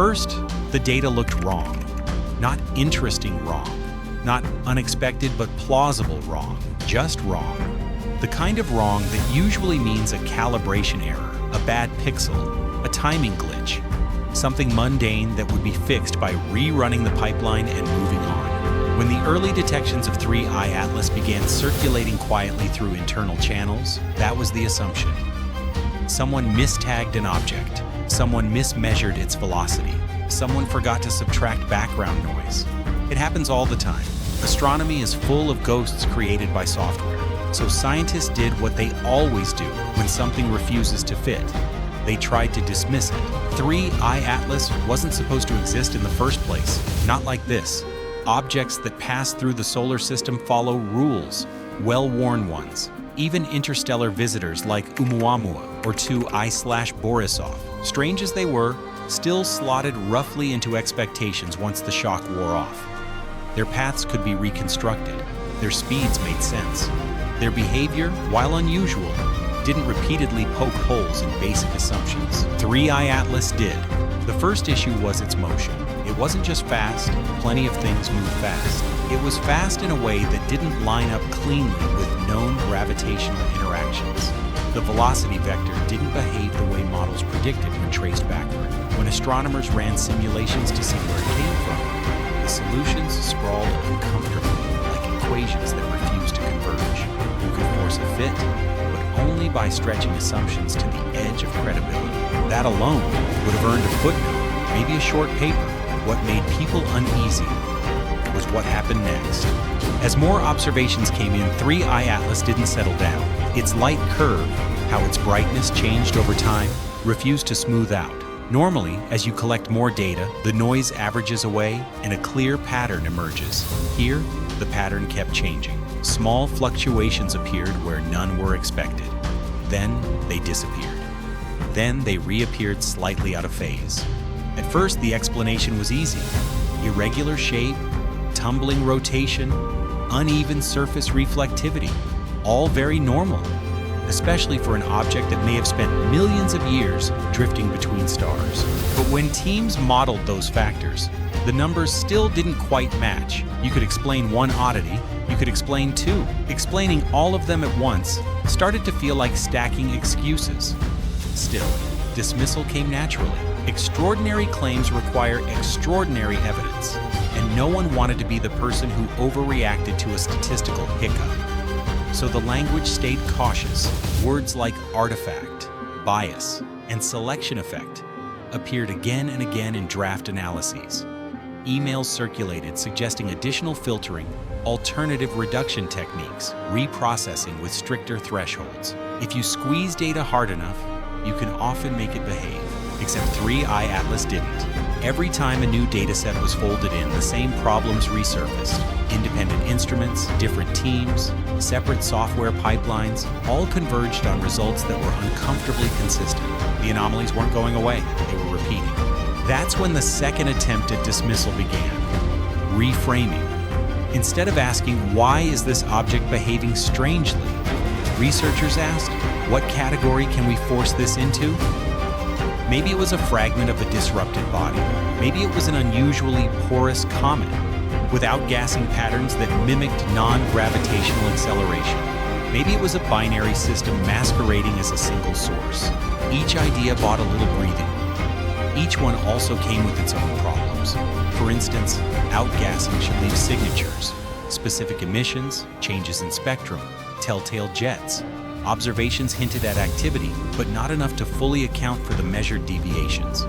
first, the data looked wrong. Not interesting wrong. Not unexpected but plausible wrong. Just wrong. The kind of wrong that usually means a calibration error, a bad pixel, a timing glitch, something mundane that would be fixed by rerunning the pipeline and moving on. When the early detections of 3I Atlas began circulating quietly through internal channels, that was the assumption. Someone mistagged an object. Someone mismeasured its velocity. Someone forgot to subtract background noise. It happens all the time. Astronomy is full of ghosts created by software. So scientists did what they always do when something refuses to fit. They tried to dismiss it. 3I Atlas wasn't supposed to exist in the first place. Not like this. Objects that pass through the solar system follow rules, well-worn ones. Even interstellar visitors like Oumuamua or 2I/Borisov, strange as they were, still slotted roughly into expectations once the shock wore off. Their paths could be reconstructed. Their speeds made sense. Their behavior, while unusual, didn't repeatedly poke holes in basic assumptions. 3I Atlas did. The first issue was its motion. It wasn't just fast, plenty of things move fast. It was fast in a way that didn't line up cleanly with known gravitational interactions. The velocity vector didn't behave the way models predicted when traced backward. When astronomers ran simulations to see where it came from, the solutions sprawled uncomfortably, like equations that refused to converge. You could force a fit, but only by stretching assumptions to the edge of credibility. That alone would have earned a footnote, maybe a short paper. What made people uneasy was what happened next. As more observations came in, 3I Atlas didn't settle down. Its light curve, how its brightness changed over time, refused to smooth out. Normally, as you collect more data, the noise averages away and a clear pattern emerges. Here, the pattern kept changing. Small fluctuations appeared where none were expected. Then they disappeared. Then they reappeared slightly out of phase. At first, the explanation was easy. Irregular shape, tumbling rotation, uneven surface reflectivity, all very normal, especially for an object that may have spent millions of years drifting between stars. But when teams modeled those factors, the numbers still didn't quite match. You could explain one oddity, you could explain two. Explaining all of them at once started to feel like stacking excuses. Still, dismissal came naturally. Extraordinary claims require extraordinary evidence, and no one wanted to be the person who overreacted to a statistical hiccup. So the language stayed cautious. Words like artifact, bias, and selection effect appeared again and again in draft analyses. Emails circulated suggesting additional filtering, alternative reduction techniques, reprocessing with stricter thresholds. If you squeeze data hard enough, you can often make it behave. Except 3I Atlas didn't. Every time a new dataset was folded in, the same problems resurfaced. Independent instruments, different teams, separate software pipelines, all converged on results that were uncomfortably consistent. The anomalies weren't going away, they were repeating. That's when the second attempt at dismissal began. Reframing. Instead of asking, why is this object behaving strangely? Researchers asked, what category can we force this into? Maybe it was a fragment of a disrupted body. Maybe it was an unusually porous comet with outgassing patterns that mimicked non-gravitational acceleration. Maybe it was a binary system masquerading as a single source. Each idea bought a little breathing room. Each one also came with its own problems. For instance, outgassing should leave signatures, specific emissions, changes in spectrum, telltale jets. Observations hinted at activity, but not enough to fully account for the measured deviations.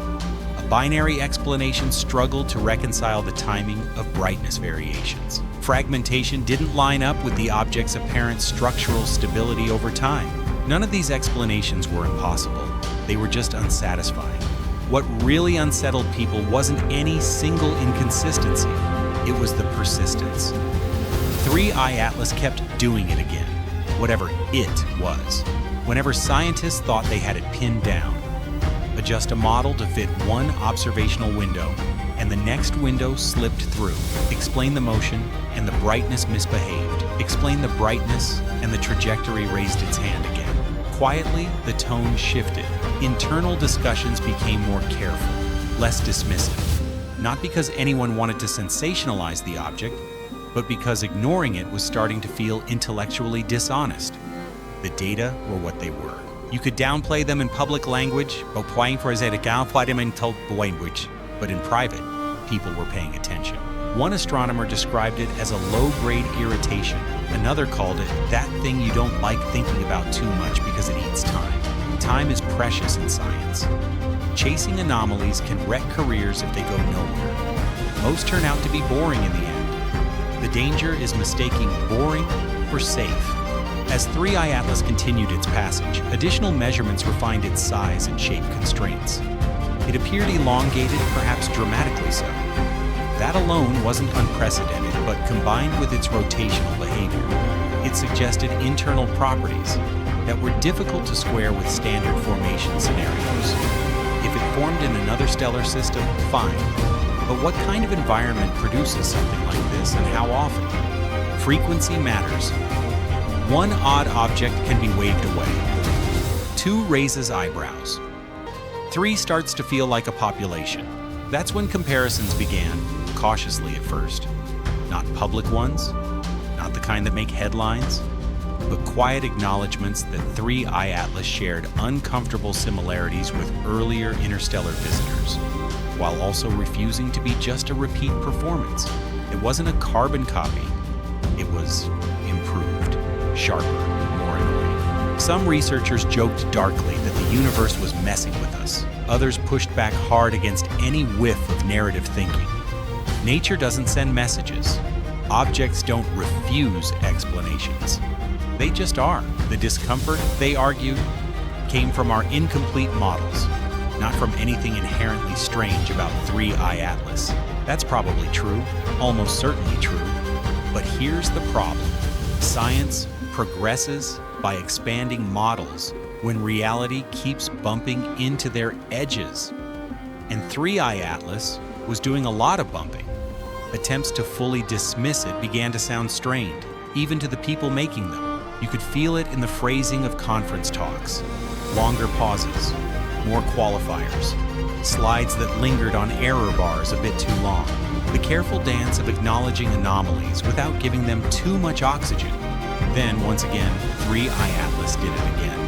A binary explanation struggled to reconcile the timing of brightness variations. Fragmentation didn't line up with the object's apparent structural stability over time. None of these explanations were impossible. They were just unsatisfying. What really unsettled people wasn't any single inconsistency. It was the persistence. 3I Atlas kept doing it again. Whatever it was. Whenever scientists thought they had it pinned down, adjust a model to fit one observational window, and the next window slipped through. Explain the motion, and the brightness misbehaved. Explain the brightness, and the trajectory raised its hand again. Quietly, the tone shifted. Internal discussions became more careful. less dismissive. Not because anyone wanted to sensationalize the object, but because ignoring it was starting to feel intellectually dishonest. The data were what they were. You could downplay them in public language, but in private, people were paying attention. One astronomer described it as a low-grade irritation. Another called it that thing you don't like thinking about too much because it eats time. Time is precious in science. Chasing anomalies can wreck careers if they go nowhere. Most turn out to be boring in the end. The danger is mistaking boring for safe. As 3I Atlas continued its passage, additional measurements refined its size and shape constraints. It appeared elongated, perhaps dramatically so. That alone wasn't unprecedented, but combined with its rotational behavior, it suggested internal properties that were difficult to square with standard formation scenarios. If it formed in another stellar system, fine. But what kind of environment produces something like this, and how often? Frequency matters. One odd object can be waved away. 2 raises eyebrows. 3 starts to feel like a population. That's when comparisons began, cautiously at first. Not public ones, not the kind that make headlines, but quiet acknowledgments that 3I Atlas shared uncomfortable similarities with earlier interstellar visitors, while also refusing to be just a repeat performance. It wasn't a carbon copy. It was improved, sharper, more annoying. Some researchers joked darkly that the universe was messing with us. Others pushed back hard against any whiff of narrative thinking. Nature doesn't send messages. Objects don't refuse explanations. They just are. The discomfort, they argued, came from our incomplete models, not from anything inherently strange about 3I Atlas. That's probably true, almost certainly true. But here's the problem. Science progresses by expanding models when reality keeps bumping into their edges. And 3I Atlas was doing a lot of bumping. Attempts to fully dismiss it began to sound strained, even to the people making them. You could feel it in the phrasing of conference talks. Longer pauses, more qualifiers, slides that lingered on error bars a bit too long. The careful dance of acknowledging anomalies without giving them too much oxygen. Then, once again, 3I Atlas did it again.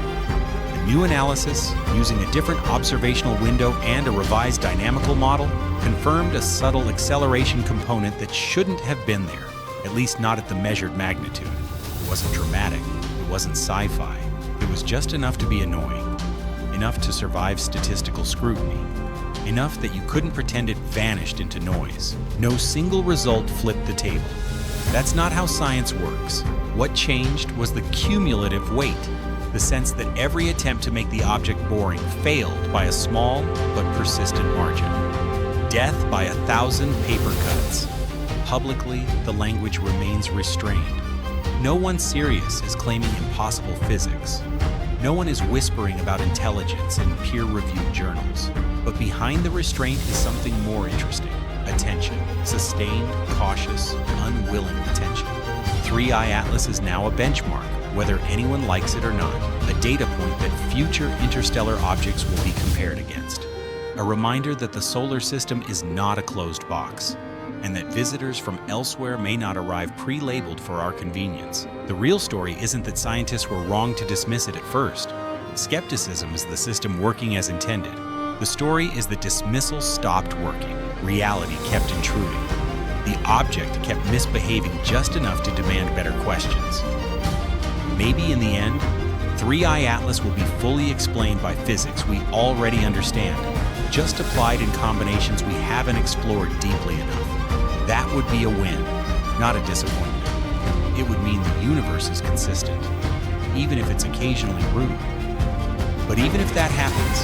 A new analysis, using a different observational window and a revised dynamical model, confirmed a subtle acceleration component that shouldn't have been there, at least not at the measured magnitude. It wasn't dramatic, it wasn't sci-fi. It was just enough to be annoying, enough to survive statistical scrutiny, enough that you couldn't pretend it vanished into noise. No single result flipped the table. That's not how science works. What changed was the cumulative weight, the sense that every attempt to make the object boring failed by a small but persistent margin. Death by 1,000 paper cuts. Publicly, the language remains restrained. No one serious is claiming impossible physics. No one is whispering about intelligence in peer-reviewed journals. But behind the restraint is something more interesting. Attention. Sustained, cautious, unwilling attention. 3I Atlas is now a benchmark, whether anyone likes it or not. A data point that future interstellar objects will be compared against. A reminder that the solar system is not a closed box, and that visitors from elsewhere may not arrive pre-labeled for our convenience. The real story isn't that scientists were wrong to dismiss it at first. Skepticism is the system working as intended. The story is that dismissal stopped working. Reality kept intruding. The object kept misbehaving just enough to demand better questions. Maybe in the end, 3I Atlas will be fully explained by physics we already understand, just applied in combinations we haven't explored deeply enough. That would be a win, not a disappointment. It would mean the universe is consistent, even if it's occasionally rude. But even if that happens,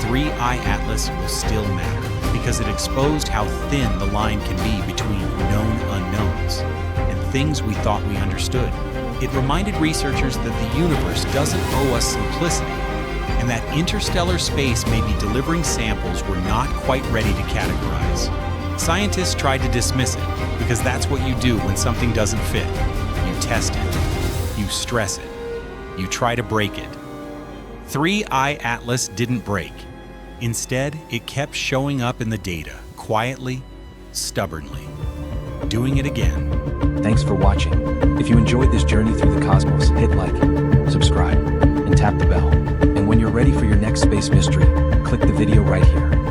3I Atlas will still matter, because it exposed how thin the line can be between known unknowns and things we thought we understood. It reminded researchers that the universe doesn't owe us simplicity, and that interstellar space may be delivering samples we're not quite ready to categorize. Scientists tried to dismiss it, because that's what you do when something doesn't fit. You test it. You stress it. You try to break it. 3I Atlas didn't break. Instead, it kept showing up in the data, quietly, stubbornly. Doing it again. Thanks for watching. If you enjoyed this journey through the cosmos, hit like, subscribe, and tap the bell. And when you're ready for your next space mystery, click the video right here.